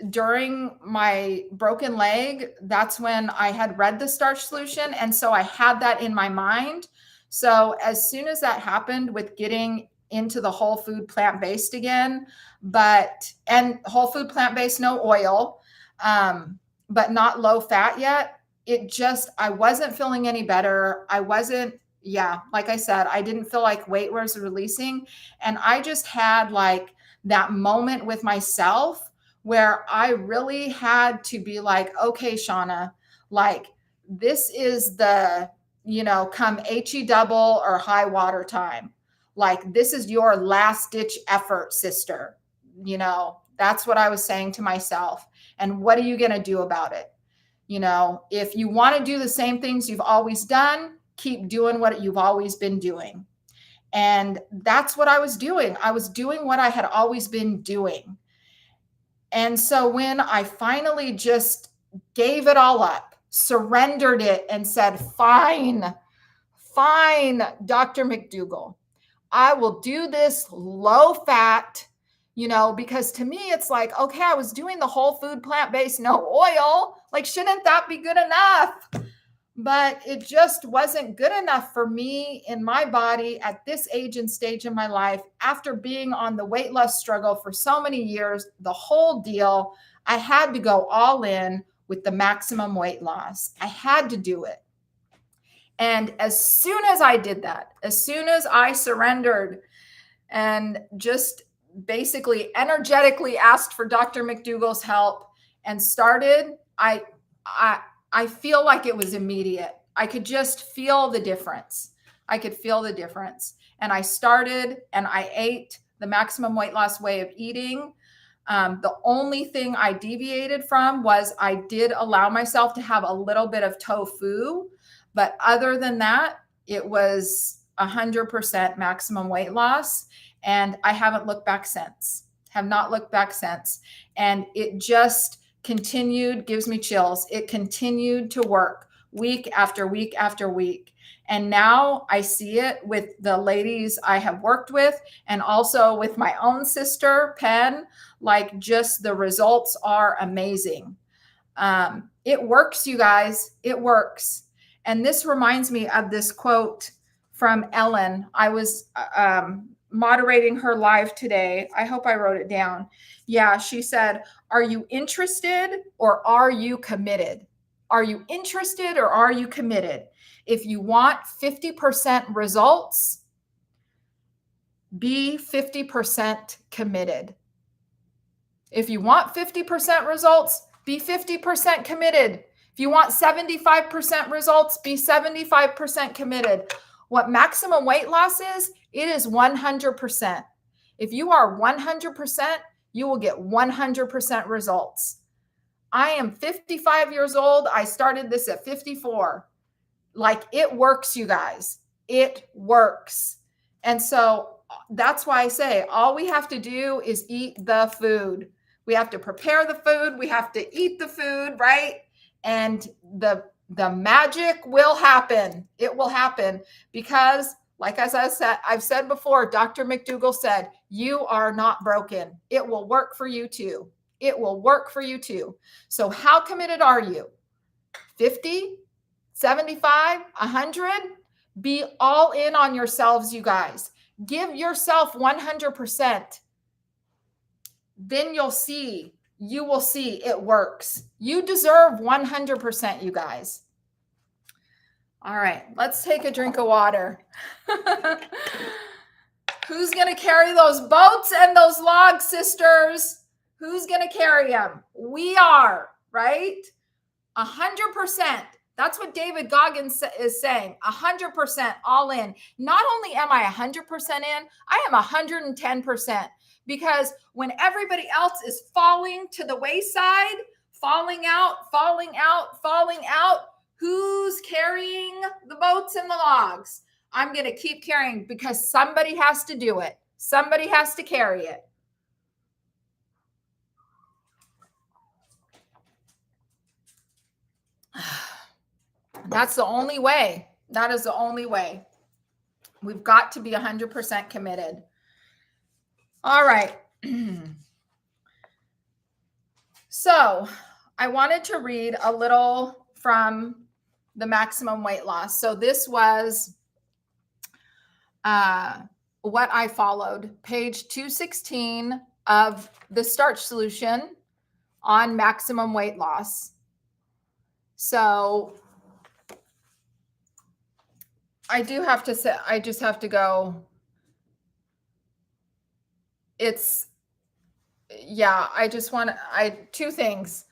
during my broken leg, that's when I had read the Starch Solution. And so I had that in my mind. So as soon as that happened with getting into the whole food plant-based again, and whole food plant-based, no oil, but not low fat yet. I wasn't feeling any better. Like I said, I didn't feel like weight was releasing. And I just had like that moment with myself where I really had to be like, okay, Shauna, like this is the, come HE double or high water time. Like this is your last ditch effort, sister. That's what I was saying to myself. And what are you going to do about it? If you want to do the same things you've always done, keep doing what you've always been doing. And that's what I was doing. I was doing what I had always been doing. And so when I finally just gave it all up, surrendered it, and said, fine, Dr. McDougall, I will do this low fat, because to me, it's like, okay, I was doing the whole food, plant-based, no oil. Like, shouldn't that be good enough? But it just wasn't good enough for me in my body at this age and stage in my life. After being on the weight loss struggle for so many years, the whole deal, I had to go all in with the maximum weight loss. I had to do it. And as soon as I did that, as soon as I surrendered and just basically energetically asked for Dr. McDougall's help and started, I feel like it was immediate. I could just feel the difference. And I started and I ate the maximum weight loss way of eating. The only thing I deviated from was I did allow myself to have a little bit of tofu. But other than that, it was 100% maximum weight loss. And I haven't looked back since. And it just continued, gives me chills. It continued to work week after week after week. And now I see it with the ladies I have worked with and also with my own sister, Penn, like just the results are amazing. It works, you guys. It works. And this reminds me of this quote from Ellen. I was moderating her live today. I hope I wrote it down. Yeah, she said, are you interested or are you committed? Are you interested or are you committed? If you want 50% results, be 50% committed. If you want 50% results, be 50% committed. If you want 75% results, be 75% committed. What maximum weight loss is, it is 100%. If you are 100%, you will get 100% results. I am 55 years old. I started this at 54. Like it works, you guys. It works. And so that's why I say all we have to do is eat the food. We have to prepare the food. We have to eat the food, right? And the magic will happen. It will happen because, like as I've said before, Dr. McDougall said, you are not broken. It will work for you too. It will work for you too. So how committed are you? 50, 75, 100? Be all in on yourselves, you guys. Give yourself 100%. Then you will see it works. You deserve 100%, you guys. All right, let's take a drink of water. Who's going to carry those boats and those logs, sisters? Who's going to carry them? We are, right? 100%. That's what David Goggins is saying. 100% all in. Not only am I 100% in, I am 110%. Because when everybody else is falling to the wayside, falling out, who's carrying the boats and the logs? I'm going to keep carrying because somebody has to do it. Somebody has to carry it. That's the only way. That is the only way. We've got to be 100% committed. All right. So I wanted to read a little from the maximum weight loss. So this was what I followed, page 216 of the Starch solution on maximum weight loss. So I do have to say, I just have to go. Two things.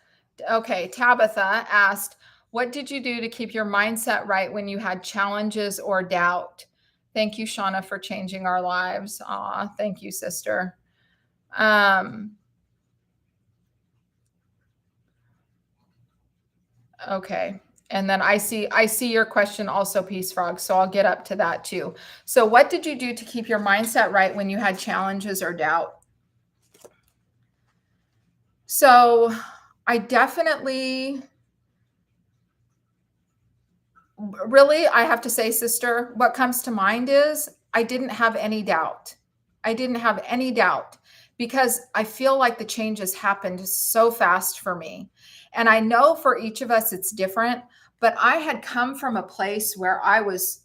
Okay, Tabitha asked, what did you do to keep your mindset right when you had challenges or doubt? Thank you, Shauna, for changing our lives. Aw, thank you, sister. Okay. And then I see your question also, Peace Frog. So I'll get up to that too. So what did you do to keep your mindset right when you had challenges or doubt? So I definitely, really, I have to say, sister, what comes to mind is I didn't have any doubt. I didn't have any doubt because I feel like the changes happened so fast for me. And I know for each of us it's different, but I had come from a place where I was,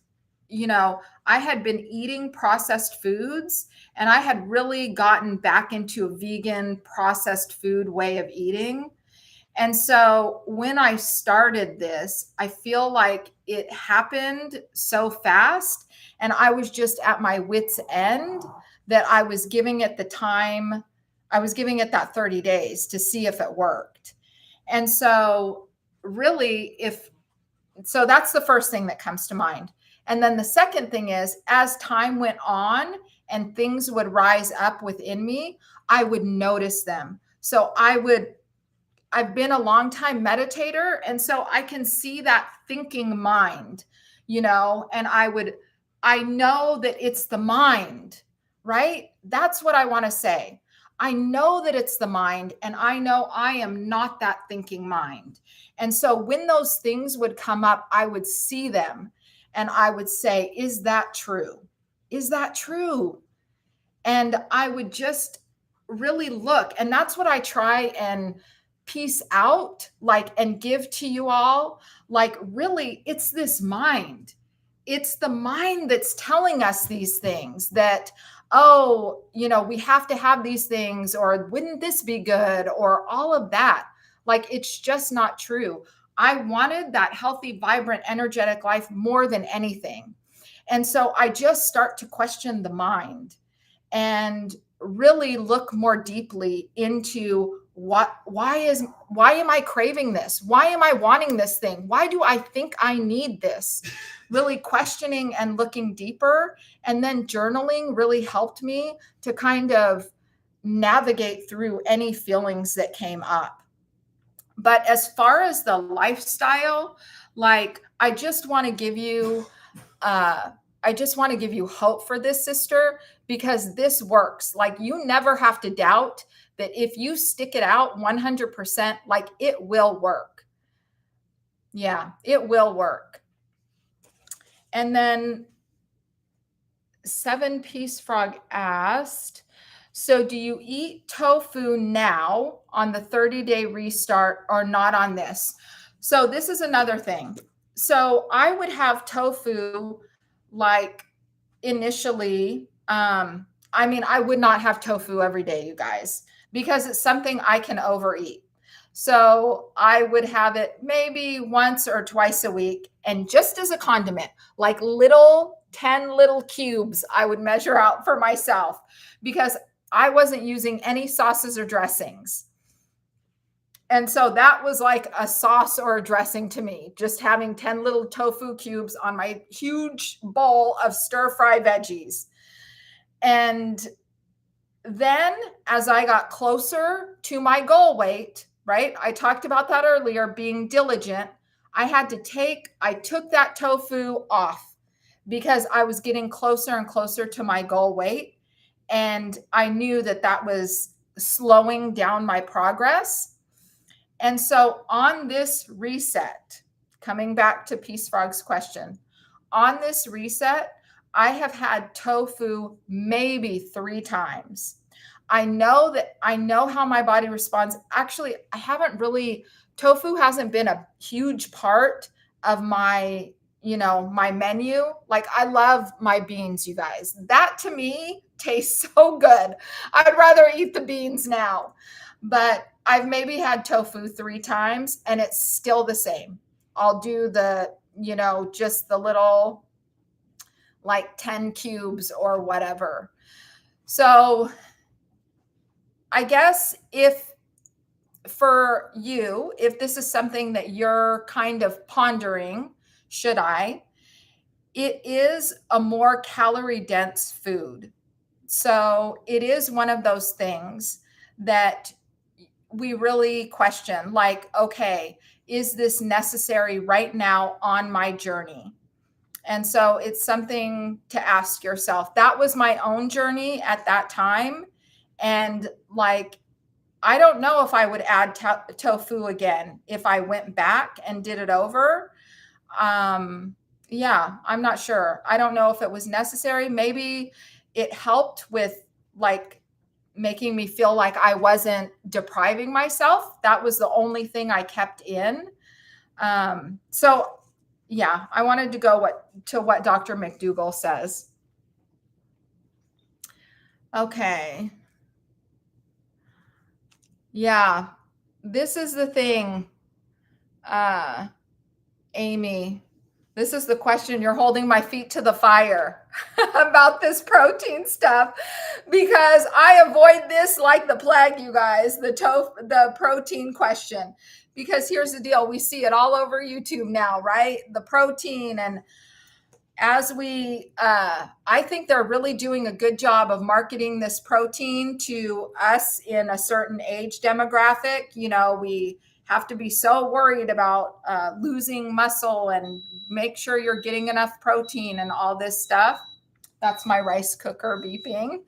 I had been eating processed foods and I had really gotten back into a vegan processed food way of eating. And so when I started this, I feel like it happened so fast. And I was just at my wits' end that I was giving it the time, I was giving it that 30 days to see if it worked. And so, really, so that's the first thing that comes to mind. And then the second thing is, as time went on and things would rise up within me, I would notice them. So I've been a long time meditator. And so I can see that thinking mind, and I know that it's the mind, right? That's what I want to say. I know that it's the mind, and I know I am not that thinking mind. And so when those things would come up, I would see them and I would say, is that true? Is that true? And I would just really look. And that's what I try and piece out, like, and give to you all. Like, really, it's this mind. It's the mind that's telling us these things that, oh, we have to have these things, or wouldn't this be good, or all of that. Like, it's just not true. I wanted that healthy, vibrant, energetic life more than anything. And so I just start to question the mind and really look more deeply into why am I craving this? Why am I wanting this thing? Why do I think I need this? Really questioning and looking deeper. And then journaling really helped me to kind of navigate through any feelings that came up. But as far as the lifestyle, like, I just want to give you hope for this, sister, because this works. Like, you never have to doubt that if you stick it out 100%, like, it will work. Yeah, it will work. And then 7-Piece Frog asked, so do you eat tofu now on the 30-day restart or not on this? So this is another thing. So I would have tofu, like, initially. I would not have tofu every day, you guys, because it's something I can overeat. So I would have it maybe once or twice a week, and just as a condiment, like 10 little cubes I would measure out for myself, because I wasn't using any sauces or dressings. And so that was like a sauce or a dressing to me, just having 10 little tofu cubes on my huge bowl of stir-fry veggies. And then as I got closer to my goal weight, right? I talked about that earlier, being diligent. I took that tofu off because I was getting closer and closer to my goal weight. And I knew that that was slowing down my progress. And so on this reset, coming back to Peace Frog's question, on this reset, I have had tofu maybe 3 times. I know how my body responds. Actually, tofu hasn't been a huge part of my my menu. Like, I love my beans, you guys. That to me tastes so good. I'd rather eat the beans now. But I've maybe had tofu 3 times and it's still the same. I'll do just the little, like, 10 cubes or whatever. So I guess for you, if this is something that you're kind of pondering, it is a more calorie dense food. So it is one of those things that we really question, like, okay, is this necessary right now on my journey? And so it's something to ask yourself. That was my own journey at that time. And, like, I don't know if I would add tofu again if I went back and did it over. Yeah, I'm not sure. I don't know if it was necessary. Maybe it helped with, like, making me feel like I wasn't depriving myself. That was the only thing I kept in. So yeah, I wanted to go to what Dr. McDougall says. Okay. Yeah, this is the thing, Amy. This is the question. You're holding my feet to the fire about this protein stuff, because I avoid this like the plague, you guys, the protein question. Because here's the deal. We see it all over YouTube now, right? The protein. And I think they're really doing a good job of marketing this protein to us in a certain age demographic. We have to be so worried about losing muscle and make sure you're getting enough protein and all this stuff. That's my rice cooker beeping.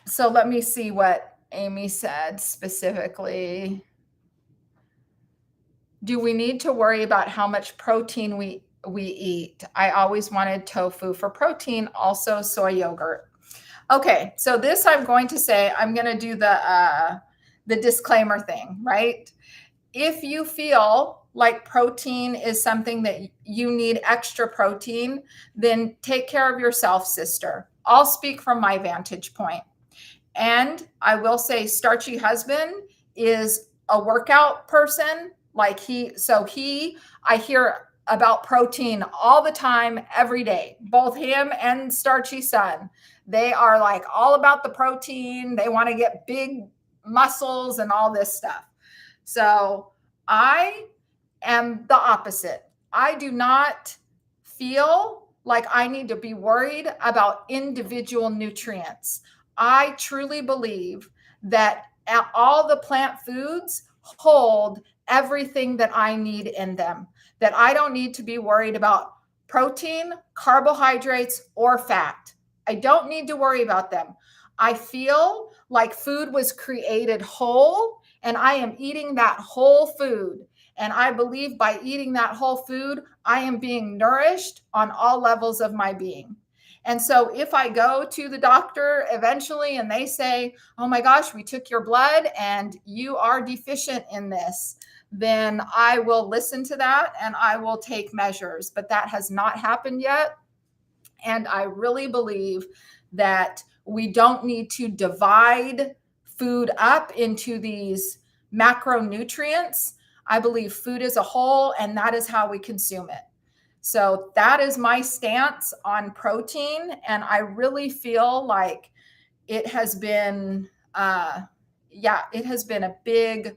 So let me see what Amy said specifically. Do we need to worry about how much protein we eat? I always wanted tofu for protein, also soy yogurt. Okay, so this I'm going to say, I'm going to do the disclaimer thing, right? If you feel like protein is something that you need extra protein, then take care of yourself, sister. I'll speak from my vantage point. And I will say, Starchy husband is a workout person. Like, I hear about protein all the time, every day. Both him and Starchy son, they are like all about the protein. They want to get big muscles and all this stuff. So I am the opposite. I do not feel like I need to be worried about individual nutrients. I truly believe that all the plant foods hold everything that I need in them, that I don't need to be worried about protein, carbohydrates, or fat. I don't need to worry about them. I feel like food was created whole, and I am eating that whole food. And I believe by eating that whole food, I am being nourished on all levels of my being. And so if I go to the doctor eventually and they say, oh my gosh, we took your blood and you are deficient in this, then I will listen to that and I will take measures. But that has not happened yet. And I really believe that we don't need to divide food up into these macronutrients. I believe food is a whole, and that is how we consume it. So that is my stance on protein. And I really feel like it has been, it has been a big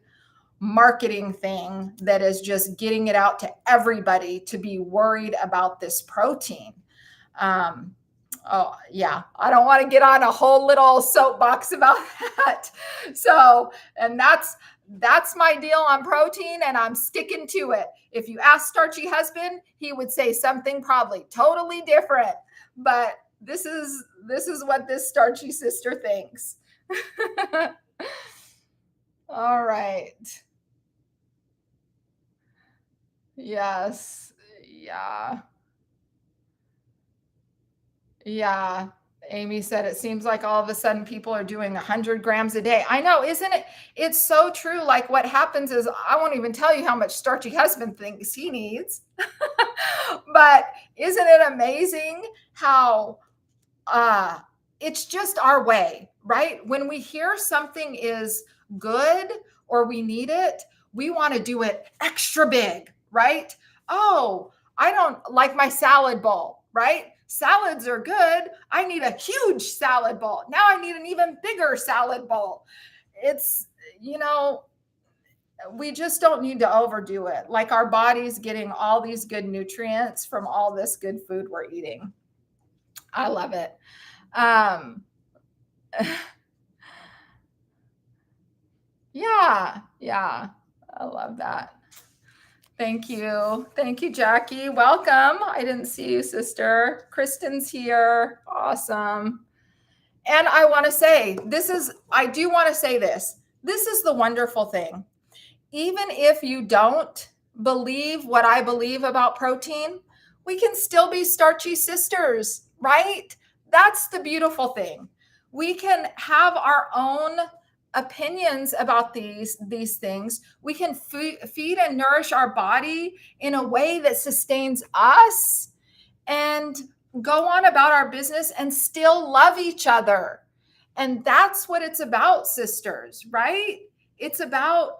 marketing thing that is just getting it out to everybody to be worried about this protein. I don't want to get on a whole little soapbox about that. So, and that's my deal on protein, and I'm sticking to it. If you ask Starchy husband, he would say something probably totally different. But this is what this Starchy sister thinks. All right. Yes. Yeah. Yeah. Amy said, it seems like all of a sudden people are doing 100 grams a day. I know, isn't it? It's so true. Like what happens is I won't even tell you how much starchy husband thinks he needs. But isn't it amazing how it's just our way, right? When we hear something is good or we need it, we want to do it extra big, right? Oh, I don't like my salad bowl, right? Salads are good. I need a huge salad bowl. Now I need an even bigger salad bowl. It's, you know, we just don't need to overdo it. Like our body's getting all these good nutrients from all this good food we're eating. I love it. Um, yeah, I love that. Thank you. Thank you, Jackie. Welcome. I didn't see you, sister. Kristen's here. Awesome. And I want to say, I do want to say this. This is the wonderful thing. Even if you don't believe what I believe about protein, we can still be starchy sisters, right? That's the beautiful thing. We can have our own opinions about these things. We can feed and nourish our body in a way that sustains us and go on about our business and still love each other. And that's what it's about, sisters, right? It's about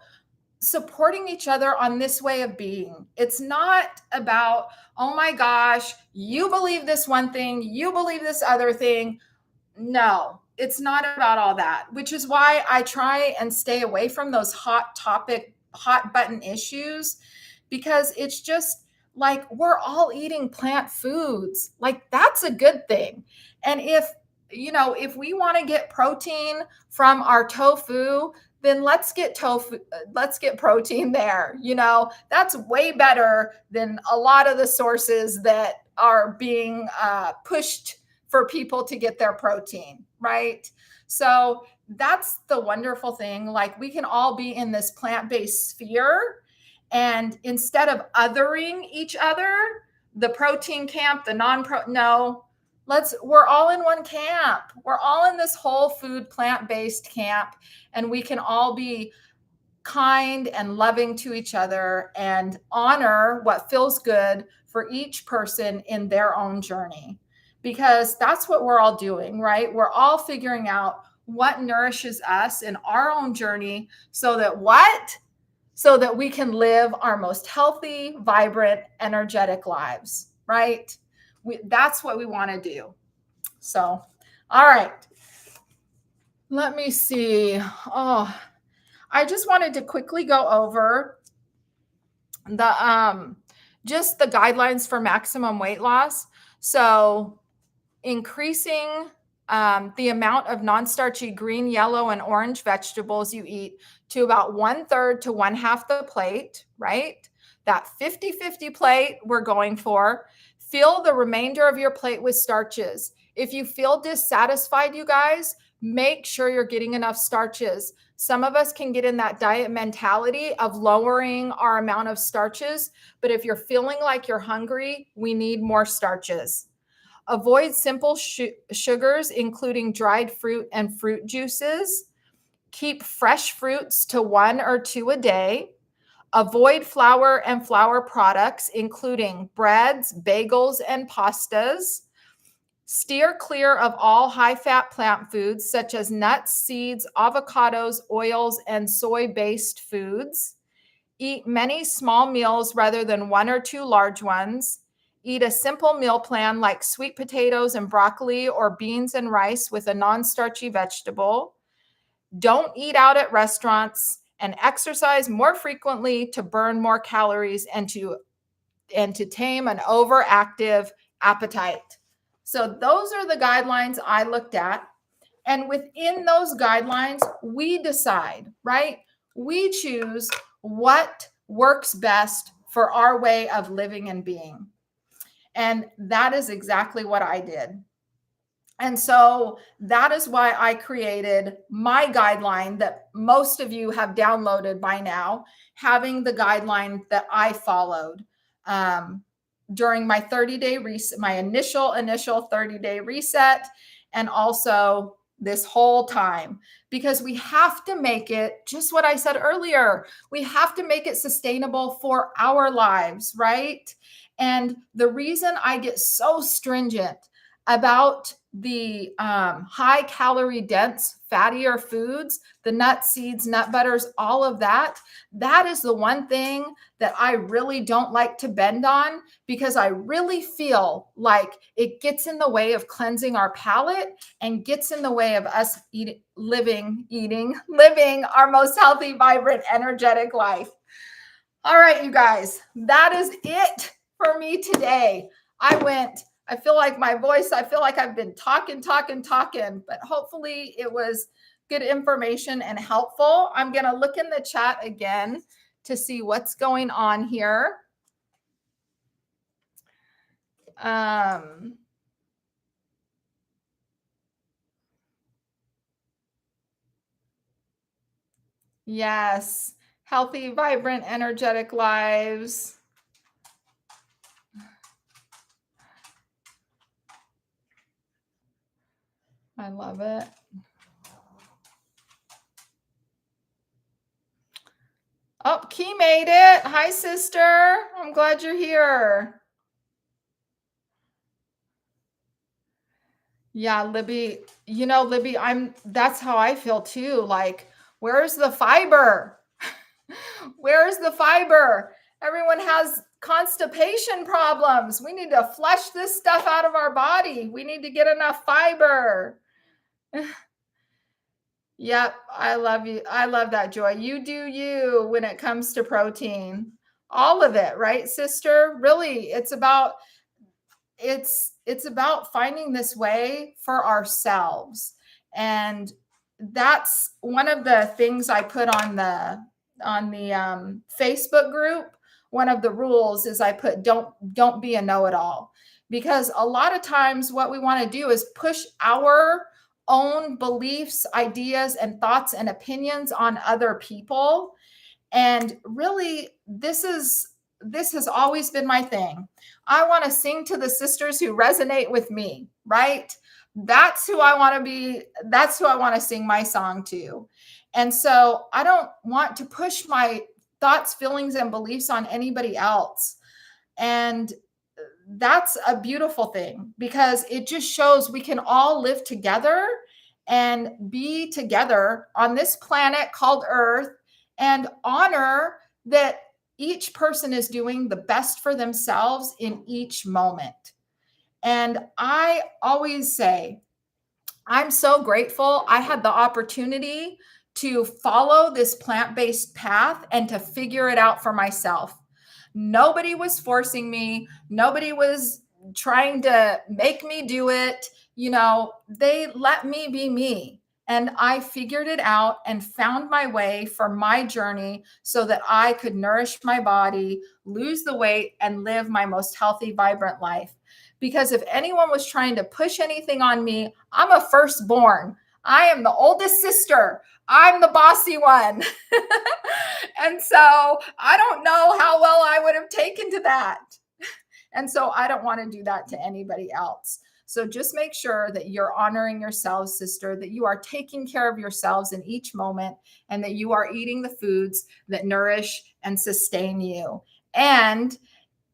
supporting each other on this way of being. It's not about, oh my gosh, you believe this one thing, you believe this other thing. No, it's not about all that, which is why I try and stay away from those hot button issues, because it's just like we're all eating plant foods. Like that's a good thing. And if we want to get protein from our tofu, then let's get protein there. That's way better than a lot of the sources that are being pushed for people to get their protein, right? So that's the wonderful thing. Like we can all be in this plant-based sphere, and instead of othering each other, the protein camp, the no, we're all in one camp. We're all in this whole food plant-based camp, and we can all be kind and loving to each other and honor what feels good for each person in their own journey, because that's what we're all doing, right? We're all figuring out what nourishes us in our own journey so that we can live our most healthy, vibrant, energetic lives, right? That's what we want to do. So, all right. Let me see. Oh, I just wanted to quickly go over just the guidelines for maximum weight loss. So, increasing the amount of non-starchy green, yellow, and orange vegetables you eat to about 1/3 to 1/2 the plate, right? That 50-50 plate we're going for. Fill the remainder of your plate with starches. If you feel dissatisfied, you guys, make sure you're getting enough starches. Some of us can get in that diet mentality of lowering our amount of starches, but if you're feeling like you're hungry, we need more starches. Avoid simple sugars, including dried fruit and fruit juices. Keep fresh fruits to 1 or 2 a day. Avoid flour and flour products, including breads, bagels, and pastas. Steer clear of all high-fat plant foods, such as nuts, seeds, avocados, oils, and soy-based foods. Eat many small meals rather than 1 or 2 large ones. Eat a simple meal plan like sweet potatoes and broccoli or beans and rice with a non-starchy vegetable. Don't eat out at restaurants, and exercise more frequently to burn more calories and to tame an overactive appetite. So those are the guidelines I looked at. And within those guidelines, we decide, right? We choose what works best for our way of living and being. And that is exactly what I did. And so that is why I created my guideline that most of you have downloaded by now, having the guideline that I followed during my 30-day reset, my initial 30-day reset. and also this whole time, because we have to make it just what I said earlier. We have to make it sustainable for our lives, right? And the reason I get so stringent about the high calorie dense fattier foods, the nuts, seeds, nut butters, all of that, that is the one thing that I really don't like to bend on, because I really feel like it gets in the way of cleansing our palate and gets in the way of us living our most healthy, vibrant, energetic life. All right, you guys, that is it for me today. I feel like my voice, I feel like I've been talking, but hopefully it was good information and helpful. I'm going to look in the chat again to see what's going on here. Yes, healthy, vibrant, energetic lives. I love it. Oh, Key made it. Hi, sister. I'm glad you're here. Yeah, Libby, Libby, that's how I feel too. Like, where's the fiber? Where's the fiber? Everyone has constipation problems. We need to flush this stuff out of our body. We need to get enough fiber. Yep, I love you. I love that, Joy. You do you when it comes to protein. All of it, right, sister? Really, it's about finding this way for ourselves. And that's one of the things I put on the Facebook group. One of the rules is I put don't be a know-it-all, because a lot of times what we want to do is push our own beliefs, ideas, and thoughts and opinions on other people. And really, this has always been my thing. I want to sing to the sisters who resonate with me, right? That's who I want to be. That's who I want to sing my song to. And so I don't want to push my thoughts, feelings, and beliefs on anybody else. And that's a beautiful thing, because it just shows we can all live together and be together on this planet called Earth, and honor that each person is doing the best for themselves in each moment. And I always say, I'm so grateful I had the opportunity to follow this plant-based path and to figure it out for myself. Nobody was forcing me. Nobody was trying to make me do it. They let me be me. And I figured it out and found my way for my journey so that I could nourish my body, lose the weight, and live my most healthy, vibrant life. Because if anyone was trying to push anything on me, I'm a firstborn. I am the oldest sister. I'm the bossy one. And so I don't know how well I would have taken to that. And so I don't want to do that to anybody else. So just make sure that you're honoring yourselves, sister, that you are taking care of yourselves in each moment, and that you are eating the foods that nourish and sustain you. And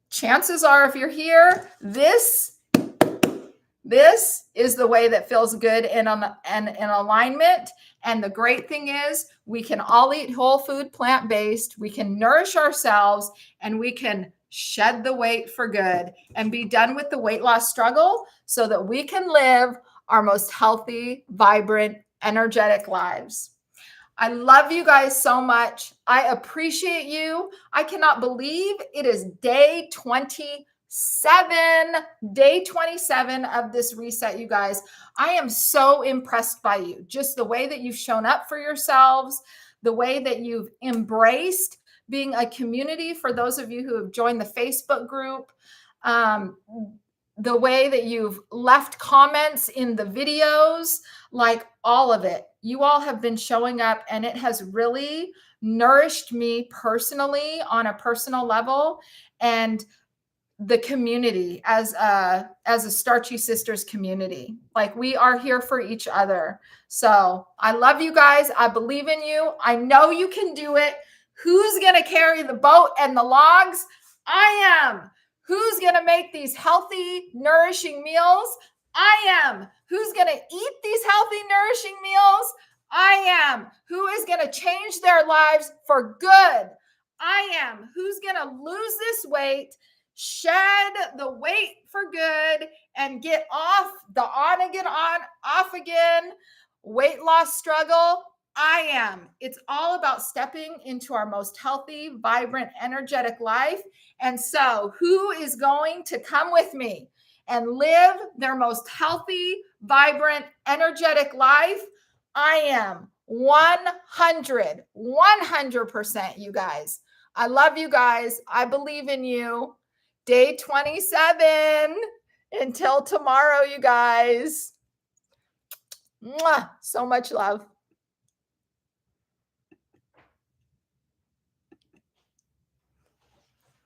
chances are, if you're here, this is the way that feels good and in alignment. And the great thing is, we can all eat whole food, plant-based. We can nourish ourselves, and we can shed the weight for good and be done with the weight loss struggle, so that we can live our most healthy, vibrant, energetic lives. I love you guys so much. I appreciate you. I cannot believe it is day 27 of this reset, you guys. I am so impressed by you. Just the way that you've shown up for yourselves, the way that you've embraced being a community for those of you who have joined the Facebook group, the way that you've left comments in the videos, like all of it. You all have been showing up, and it has really nourished me personally on a personal level. And the community as a Starchy Sisters community. Like, we are here for each other. So I love you guys. I believe in you. I know you can do it. Who's going to carry the boat and the logs? I am. Who's going to make these healthy, nourishing meals? I am. Who's going to eat these healthy, nourishing meals? I am. Who is going to change their lives for good? I am. Who's going to lose this weight, shed the weight for good, and get off the on again, on, off again weight loss struggle? I am. It's all about stepping into our most healthy, vibrant, energetic life. And so, who is going to come with me and live their most healthy, vibrant, energetic life? I am. 100%, you guys. I love you guys. I believe in you. Day 27. Until tomorrow, you guys. Mwah. So much love.